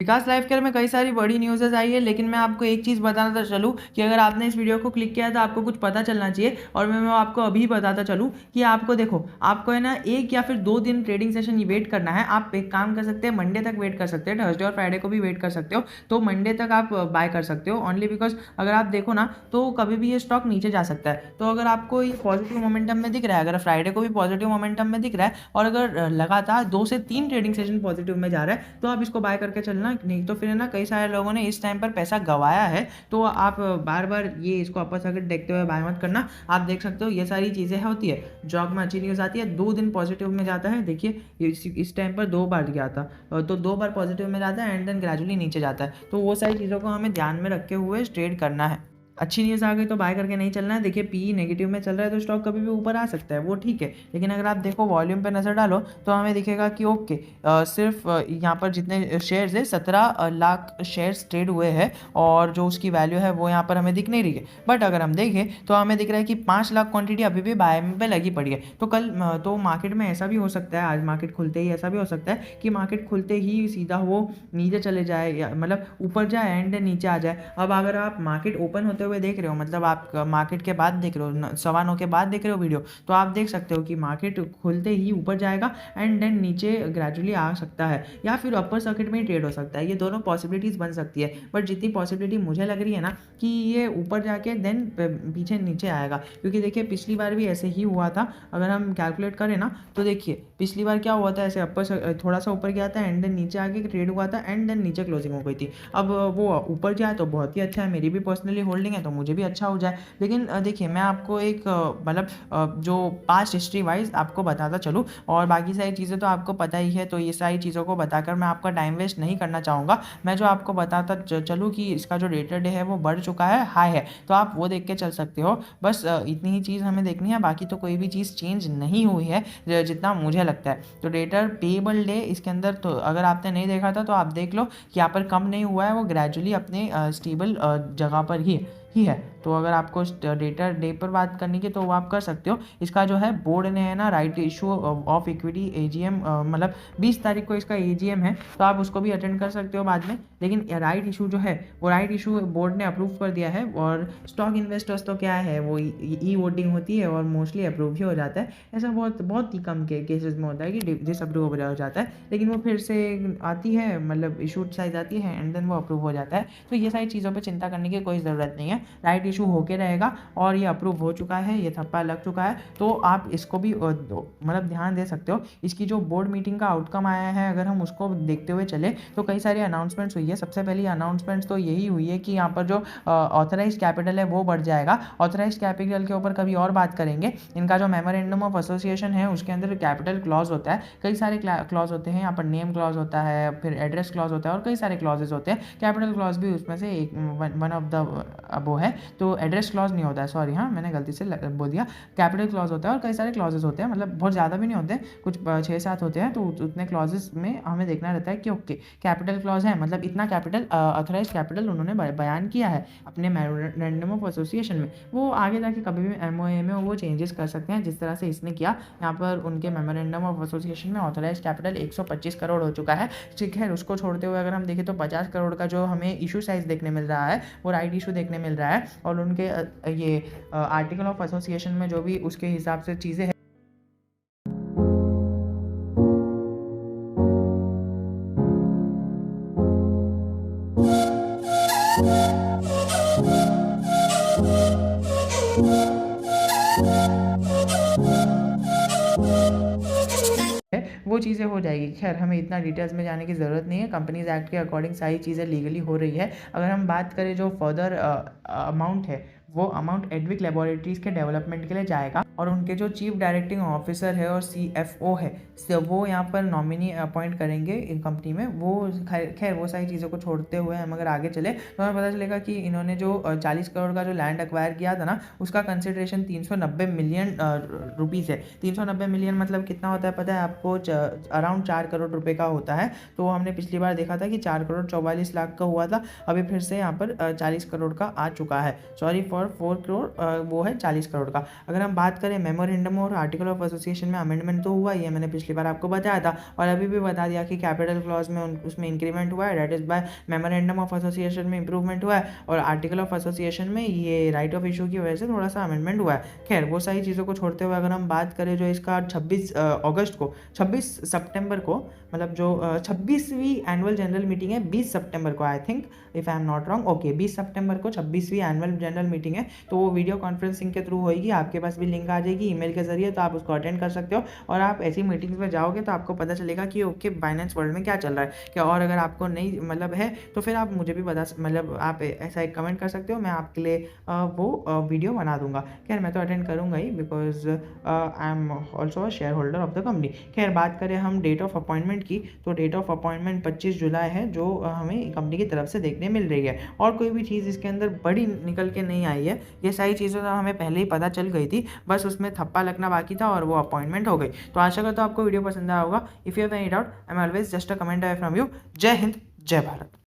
विकास life care में कई सारी बड़ी न्यूज़ेज़ आई है, लेकिन मैं आपको एक चीज़ बताता चलूँ कि अगर आपने इस वीडियो को क्लिक किया है तो आपको कुछ पता चलना चाहिए। और मैं आपको अभी बताता चलूँ कि आपको देखो, आपको है ना 1 या फिर 2 दिन ट्रेडिंग सेशन वेट करना है। आप एक काम कर सकते हैं, मंडे तक वेट कर सकते हैं, थर्सडे और फ्राइडे को भी वेट कर सकते हो। तो मंडे तक आप बाय कर सकते हो, ओनली बिकॉज़ अगर आप देखो ना तो कभी भी ये स्टॉक नीचे जा सकता है। तो अगर आपको ये पॉजिटिव मोमेंटम में दिख रहा है, अगर फ्राइडे को भी पॉजिटिव मोमेंटम में दिख रहा है और अगर लगातार 2 से 3 ट्रेडिंग सेशन पॉजिटिव में जा रहा है, तो आप इसको बाय करके चलना। नहीं तो फिर है ना, कई सारे लोगों ने इस टाइम पर पैसा गंवाया है, तो आप बार बार ये इसको अपर सर्किट देखते हुए बाय मत करना। आप देख सकते हो ये सारी चीज़ें होती है। जॉब में अच्छी न्यूज़ आती है, 2 दिन पॉजिटिव में जाता है। देखिए इस टाइम पर 2 बार गया था, तो 2 बार पॉजिटिव में जाता है एंड देन ग्रेजुअली नीचे जाता है। तो वो सारी चीज़ों को हमें ध्यान में रखते हुए ट्रेड करना है। अच्छी न्यूज़ आ गई तो बाय करके नहीं चलना है। देखिए पीई नेगेटिव में चल रहा है तो स्टॉक कभी भी ऊपर आ सकता है, वो ठीक है। लेकिन अगर आप देखो वॉल्यूम पे नज़र डालो तो हमें दिखेगा कि ओके, सिर्फ यहाँ पर जितने शेयर्स है 17 लाख शेयर्स ट्रेड हुए हैं और जो उसकी वैल्यू है वो यहाँ पर हमें दिख नहीं रही है। बट अगर हम देखें तो हमें दिख रहा है कि 5 लाख क्वांटिटी अभी भी बाय में लगी पड़ी है। तो कल तो मार्केट में ऐसा भी हो सकता है, आज मार्केट खुलते ही ऐसा भी हो सकता है कि मार्केट खुलते ही सीधा वो नीचे चले जाए, या मतलब ऊपर जाए एंड नीचे आ जाए। अब अगर आप मार्केट ओपन होते हुए देख रहे हो, मतलब आप मार्केट के बाद देख रहे हो, 9:15 के बाद देख रहे हो वीडियो, तो आप देख सकते हो कि मार्केट खुलते ही ऊपर जाएगा एंड देन नीचे ग्रेजुअली आ सकता है, या फिर अपर सर्किट में ही ट्रेड हो सकता है। ये दोनों पॉसिबिलिटीज़ बन सकती है, बट जितनी पॉसिबिलिटी मुझे लग रही है ना कि ये ऊपर जाके देन पीछे नीचे आएगा, क्योंकि देखिए पिछली बार भी ऐसे ही हुआ था। अगर हम कैलकुलेट करें ना तो देखिए पिछली बार क्या हुआ था, ऐसे अपर थोड़ा सा ऊपर गया था एंड देन नीचे आके ट्रेड हुआ था एंड देन नीचे क्लोजिंग हो गई थी। अब वो ऊपर जाए तो बहुत ही अच्छा है, मेरी भी पर्सनली होल्डिंग है तो मुझे भी अच्छा हो जाए। लेकिन देखिए मैं आपको एक मतलब जो पास्ट हिस्ट्री वाइज आपको बताता चलूँ, और बाकी सारी चीज़ें तो आपको पता ही है, तो ये सारी चीज़ों को बताकर मैं आपका टाइम वेस्ट नहीं करना चाहूँगा। मैं जो आपको बताता चलूँ कि इसका जो डेटर डे है वो बढ़ चुका है, हाई है, तो आप वो देख के चल सकते हो। बस इतनी ही चीज़ हमें देखनी है, बाकी तो कोई भी चीज़ चेंज नहीं हुई है जितना मुझे लगता है। तो डेटर पेएबल डे इसके अंदर, तो अगर आपने नहीं देखा था तो आप देख लो कि यहाँ पर कम नहीं हुआ है, वो ग्रेजुअली अपने स्टेबल जगह पर ही है। तो अगर आपको डेटा डे पर बात करनी है तो वो आप कर सकते हो। इसका जो है बोर्ड ने है ना right issue of equity AGM, मतलब 20 तारीख को इसका एजीएम है, तो आप उसको भी अटेंड कर सकते हो बाद में। लेकिन राइट इशू जो है वो राइट इशू बोर्ड ने अप्रूव कर दिया है, और स्टॉक इन्वेस्टर्स तो क्या है, वो ई वोटिंग होती है और मोस्टली अप्रूव ही हो जाता है। ऐसा बहुत बहुत ही कम केसेस में होता है कि डिसअप्रूव हो जाता है, लेकिन वो फिर से आती है, मतलब इशूड साइज आती है एंड देन वो अप्रूव हो जाता है। तो ये सारी चीज़ों पर चिंता करने की कोई ज़रूरत नहीं है, राइट इशू होके रहेगा और ये अप्रूव हो चुका है, ये थप्पा लग चुका है। तो आप इसको भी मतलब ध्यान दे सकते हो। इसकी जो बोर्ड मीटिंग का आउटकम आया है, अगर हम उसको देखते हुए चले तो कई सारी अनाउंसमेंट्स हुई है। सबसे पहली अनाउंसमेंट्स तो यही हुई है कि यहाँ पर जो ऑथराइज कैपिटल है वो बढ़ जाएगा। ऑथराइज कैपिटल के ऊपर कभी और बात करेंगे। इनका जो मेमोरेंडम ऑफ एसोसिएशन है उसके अंदर कैपिटल क्लॉज होता है, कई सारे क्लॉज होते हैं। यहाँ पर नेम क्लॉज होता है, फिर एड्रेस क्लॉज होता है और कई सारे क्लॉजेज होते हैं। कैपिटल क्लॉज भी उसमें से एक वन ऑफ द वो है। तो एड्रेस क्लॉज नहीं होता है, सॉरी, हाँ मैंने गलती से बोल दिया। कैपिटल क्लॉज होता है और कई सारे क्लॉजेज होते हैं, मतलब बहुत ज़्यादा भी नहीं होते, कुछ 6-7 होते हैं। तो उतने क्लॉजेज में हमें देखना रहता है कि ओके कैपिटल क्लॉज है, मतलब इतना कैपिटल ऑथराइज कैपिटल उन्होंने बयान किया है अपने मेमोरेंडम ऑफ एसोसिएशन में। वो आगे जाके कभी भी एमओए में वो चेंजेस कर सकते हैं, जिस तरह से इसने किया। यहाँ पर उनके मेमोरेंडम ऑफ एसोसिएशन में ऑथराइज कैपिटल 125 करोड़ हो चुका है। ठीक है, उसको छोड़ते हुए अगर हम देखें तो 50 करोड़ का जो हमें इशू साइज देखने मिल रहा है वो राइट इशू देखने मिल रहा है, और उनके ये आर्टिकल ऑफ एसोसिएशन में जो भी उसके हिसाब से चीज़ें हैं वो चीज़ें हो जाएगी। खैर हमें इतना डिटेल्स में जाने की ज़रूरत नहीं है, कंपनीज एक्ट के अकॉर्डिंग सारी चीज़ें लीगली हो रही है। अगर हम बात करें जो फर्दर अमाउंट है, वो अमाउंट एडविक लेबोरेटरीज़ के डेवलपमेंट के लिए जाएगा, और उनके जो चीफ डायरेक्टिंग ऑफिसर है और सीएफओ है वो यहाँ पर नॉमिनी अपॉइंट करेंगे इन कंपनी में। वो खैर वो सारी चीज़ों को छोड़ते हुए हम अगर आगे चले तो हमें पता चलेगा कि इन्होंने जो 40 करोड़ का जो लैंड एक्वायर किया था ना, उसका कंसिडरेशन 390 मिलियन रुपीज़ है। 390 मिलियन मतलब कितना होता है पता है आपको? अराउंड 4 करोड़ रुपए का होता है। तो हमने पिछली बार देखा था कि 4 करोड़ 44 लाख का हुआ था, अभी फिर से यहाँ पर 40 करोड़ का आ चुका है। सॉरी फॉर फॉर 4 करोड़ वो है 40 करोड़ का। अगर हम बात करें मेमोरेंडम और आर्टिकल ऑफ एसोसिएशन में अमेंडमेंट तो हुआ ही है, मैंने पिछली बार आपको बताया था और अभी भी बता दिया कि कैपिटल क्लॉज में उसमें इंक्रीमेंट हुआ है, that is by memorandum of association में इंप्रूवमेंट हुआ है और आर्टिकल ऑफ एसोसिएशन में ये राइट ऑफ इशू की वजह से थोड़ा सा अमेंडमेंट हुआ है। खैर वो सारी चीज़ों को छोड़ते हुए अगर हम बात करें जो इसका 26 सितंबर को मतलब जो 26वीं एनुअल जनरल मीटिंग है 20 सितंबर को, I think if I am not wrong, okay 20 सितंबर को 26वीं एनुअल जनरल मीटिंग है, तो वो वीडियो कॉन्फ्रेंसिंग के थ्रू होगी, आपके पास भी लिंक आ जाएगी ईमेल के जरिए, तो आप उसको अटेंड कर सकते हो और आप ऐसी मीटिंग्स में जाओगे तो आपको पता चलेगा कि ओके बाइनेंस वर्ल्ड में क्या चल रहा है क्या। और अगर आपको नहीं मतलब है तो फिर आप मुझे भी बता मतलब आप ऐसा एक कमेंट कर सकते हो, मैं आपके लिए वो वीडियो बना दूंगा। खैर मैं तो अटेंड करूंगा ही because I am also a shareholder of the company. खैर बात करें हम डेट ऑफ अपॉइंटमेंट की, तो डेट ऑफ अपॉइंटमेंट 25 जुलाई है जो हमें कंपनी की तरफ से देखने मिल रही है और कोई भी चीज़ इसके अंदर बड़ी निकल के नहीं आई है, ये सारी चीज़ें तो हमें पहले ही पता चल गई थी, बस उसमें थप्पा लगना बाकी था और वो अपॉइंटमेंट हो गई। तो आशा करता हूँ आपको वीडियो पसंद आया होगा। If you have any doubt I am always just a comment from you. जय हिंद, जय भारत।